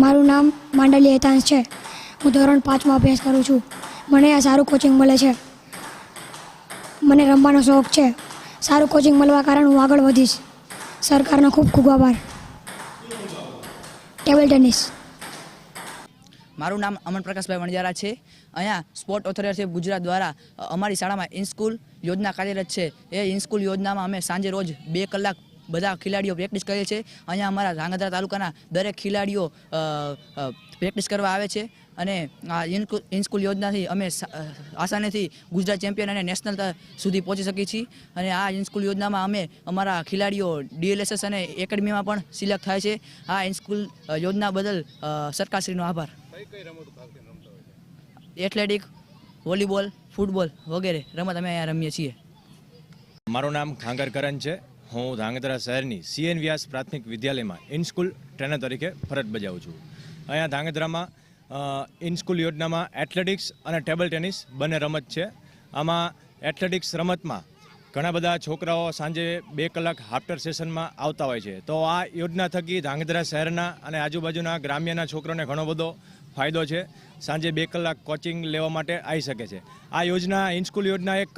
મારું નામ માંડલી હેતાંશ છે. હું ધોરણ 5માં અભ્યાસ કરું છું. મને આ સારું કોચિંગ મળે છે. મને રમવાનો શોખ છે. સારું કોચિંગ મળવા કારણે હું આગળ વધીશ. સરકારનો ખૂબ ખૂબ આભાર. Table tennis. મારું નામ અમન પ્રકાશભાઈ વણજારા છે. અહીંયા સ્પોર્ટ ઓથોરિટી ઓફ ગુજરાત દ્વારા અમારી શાળામાં ઇન-સ્કૂલ યોજના કાર્યરત છે. એ ઇન-સ્કૂલ યોજનામાં અમે સાંજે રોજ 2 કલાક બધા ખેલાડીઓ પ્રેક્ટિસ કરે છે. અહીંયા અમારા ધ્રાંગધ્રા તાલુકાના દરેક ખેલાડીઓ પ્રેક્ટિસ કરવા આવે છે અને આ ઇન-સ્કૂલ યોજનાથી અમે આસાનીથી ગુજરાત ચેમ્પિયન અને નેશનલ સુધી પહોંચી શકીએ છીએ. અને આ ઇન-સ્કૂલ યોજનામાં અમે અમારા ખેલાડીઓ DLSS અને એકેડમીમાં પણ સિલેક્ટ થાય છે. આ ઇન-સ્કૂલ યોજના બદલ સરકારશ્રીનો આભાર. એથ્લેટિક, વોલીબોલ, ફૂટબોલ વગેરે રમત અમે અહીંયા રમીએ છીએ. મારું નામ ઘાંગર કરણ છે. હું ધ્રાંગધ્રા શહેરની CN વ્યાસ પ્રાથમિક વિદ્યાલયમાં ઇન-સ્કૂલ ટ્રેનર તરીકે ફરજ બજાવું છું. અહીંયા ધ્રાંગધ્રામાં ઇન-સ્કૂલ યોજનામાં એથ્લેટિક્સ અને ટેબલ ટેનિસ બંને રમત છે. આમાં એથ્લેટિક્સ રમતમાં ઘણા બધા છોકરાઓ સાંજે 2 કલાક આફ્ટર સેશનમાં આવતા હોય છે. તો આ યોજના થકી ધ્રાંગધ્રા શહેરના અને આજુબાજુના ગ્રામ્યના છોકરોને ઘણો બધો ફાયદો છે. સાંજે 2 કલાક કોચિંગ લેવા માટે આવી શકે છે. આ યોજના ઇન-સ્કૂલ યોજના એક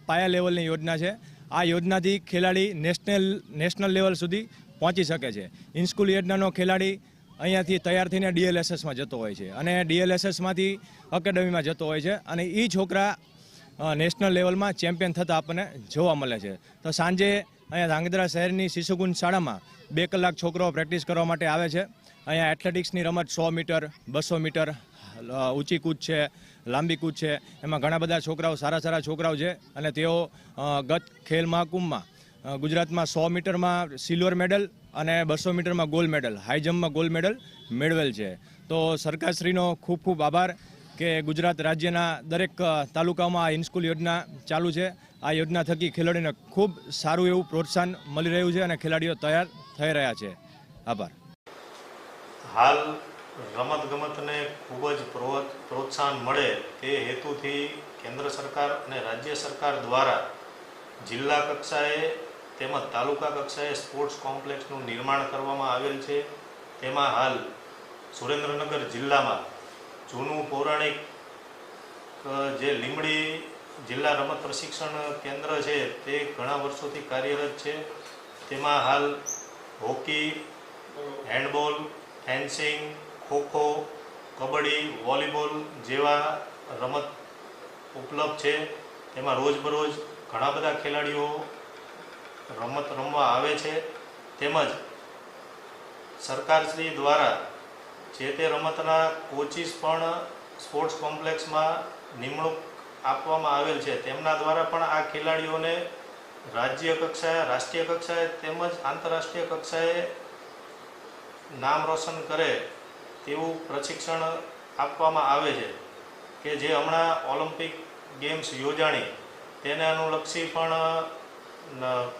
પાયા લેવલની યોજના છે. આ યોજનાથી ખેલાડી નેશનલ લેવલ સુધી પહોંચી શકે છે. ઇન-સ્કૂલ યોજનાનો ખેલાડી અહીંયાથી તૈયાર થઈને DLSSમાં જતો હોય છે અને DLSSમાંથી એકેડમીમાં જતો હોય છે અને એ છોકરા નેશનલ લેવલમાં ચેમ્પિયન થતા આપણને જોવા મળે છે. તો સાંજે અહીંયા ધ્રાંગધ્રા શહેરની શિશુકુંજ શાળામાં 2 કલાક છોકરો પ્રેક્ટિસ કરવા માટે આવે છે. અહીંયા એથ્લેટિક્સની રમત 100 મીટર, 200 મીટર, ઊંચી કૂદ છે, લાંબી કૂદ છે. એમાં ઘણા બધા છોકરાઓ સારા છોકરાઓ છે અને તેઓ ગત ખેલ મહાકુંભમાં ગુજરાતમાં 100 મીટરમાં સિલ્વર મેડલ અને 200 મીટરમાં ગોલ્ડ મેડલ, હાઈ જમ્પમાં ગોલ્ડ મેડલ મેળવેલ છે. તો સરકારશ્રીનો ખૂબ ખૂબ આભાર કે ગુજરાત રાજ્યના દરેક તાલુકામાં આ ઇન-સ્કૂલ યોજના ચાલુ છે. આ યોજના થકી ખેલાડીઓને ખૂબ સારું એવું પ્રોત્સાહન મળી રહ્યું છે અને ખેલાડીઓ તૈયાર થઈ રહ્યા છે. આભાર. હાલ રમતગમતને ખૂબ જ પ્રોત્સાહન મળે તે હેતુથી કેન્દ્ર સરકાર અને રાજ્ય સરકાર દ્વારા જિલ્લા કક્ષાએ તેમજ તાલુકા કક્ષાએ સ્પોર્ટ્સ કોમ્પ્લેક્સનું નિર્માણ કરવામાં આવેલ છે. તેમાં હાલ સુરેન્દ્રનગર જિલ્લામાં જૂનું પૌરાણિક જે લીંબડી જિલ્લા રમત પ્રશિક્ષણ કેન્દ્ર છે તે ઘણા વર્ષોથી કાર્યરત છે. તેમાં હાલ hockey, handball, fencing, kho kho, kabaddi, volleyball જેવા રમત ઉપલબ્ધ છે. તેમાં રોજબરોજ ઘણા બધા ખેલાડીઓ રમત રમવા આવે છે. તેમજ સરકારશ્રી દ્વારા જે તે રમતના કોચિસ પણ સ્પોર્ટ્સ કોમ્પ્લેક્સમાં નિમણૂક આપવામાં આવેલ છે. તેમના દ્વારા પણ આ ખેલાડીઓને રાજ્ય કક્ષાએ, રાષ્ટ્રીય કક્ષાએ તેમજ આંતરરાષ્ટ્રીય કક્ષાએ નામ રોશન કરે તેવું પ્રશિક્ષણ આપવામાં આવે છે કે જે હમણાં ઓલિમ્પિક ગેમ્સ યોજાણી તેને અનુલક્ષી પણ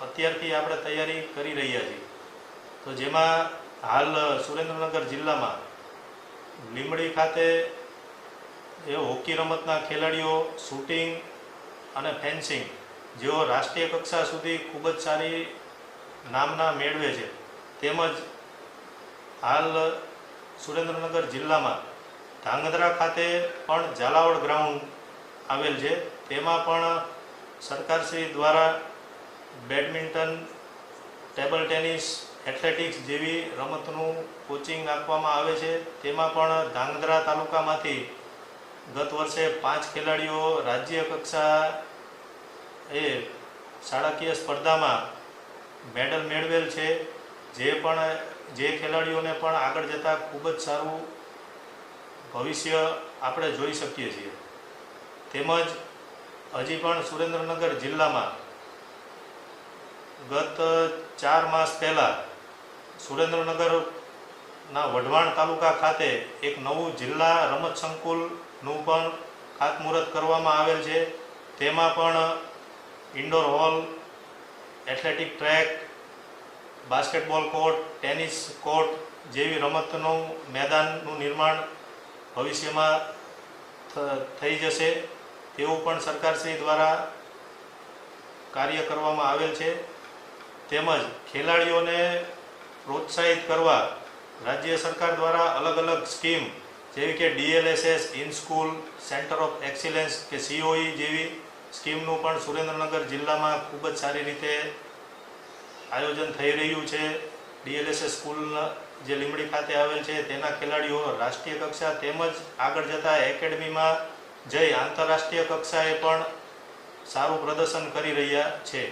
અત્યારથી આપણે તૈયારી કરી રહ્યા છીએ. તો જેમાં હાલ સુરેન્દ્રનગર જિલ્લામાં લીંબડી ખાતે એ હોકી રમતના ખેલાડીઓ શૂટિંગ અને ફેન્સિંગ જેઓ રાષ્ટ્રીય કક્ષા સુધી ખૂબ જ સારી નામના મેળવે છે. તેમજ હાલ સુરેન્દ્રનગર જિલ્લામાં ધ્રાંગધ્રા ખાતે પણ ઝાલાવાડ ગ્રાઉન્ડ આવેલ છે. તેમાં પણ સરકારશ્રી દ્વારા બેડમિન્ટન, ટેબલ ટેનિસ, એથ્લેટિક્સ જેવી રમતનું કોચિંગ આપવામાં આવે છે. તેમાં પણ ધ્રાંગધ્રા તાલુકામાંથી ગત વર્ષે 5 ખેલાડીઓ રાજ્ય કક્ષા એ શાળાકીય સ્પર્ધામાં મેડલ મેળવેલ છે. જે ખેલાડીઓને પણ આગળ જતાં ખૂબ જ સારું ભવિષ્ય આપણે જોઈ શકીએ છીએ. તેમજ હજી પણ સુરેન્દ્રનગર જિલ્લામાં ગત 4 માસ પહેલાં સુરેન્દ્રનગરના વઢવાણ તાલુકા ખાતે એક નવું જિલ્લા રમત સંકુલનું પણ ખાતમુહૂર્ત કરવામાં આવેલ છે. તેમાં પણ indoor hall, athletic track, basketball court, tennis court જેવી રમતનું મેદાનનું નિર્માણ ભવિષ્યમાં થઈ જશે તેવું પણ સરકારશ્રી દ્વારા કાર્ય કરવામાં આવેલ છે. તેમજ ખેલાડીઓને પ્રોત્સાહિત કરવા રાજ્ય સરકાર દ્વારા અલગ અલગ અલગ સ્કીમ જેવી કે DLSS, in school centre of excellence કે COE જેવી સ્કીમનું પણ સુરેન્દ્રનગર જિલ્લામાં ખૂબ જ સારી રીતે આયોજન થઈ રહ્યું છે. DLSS સ્કૂલ જે લીંબડી ખાતે આવેલ છે તેના ખેલાડીઓ રાષ્ટ્રીય કક્ષા તેમજ આગળ જતા એકેડમીમાં જઈ આંતરરાષ્ટ્રીય કક્ષાએ પણ સારું પ્રદર્શન કરી રહ્યા છે.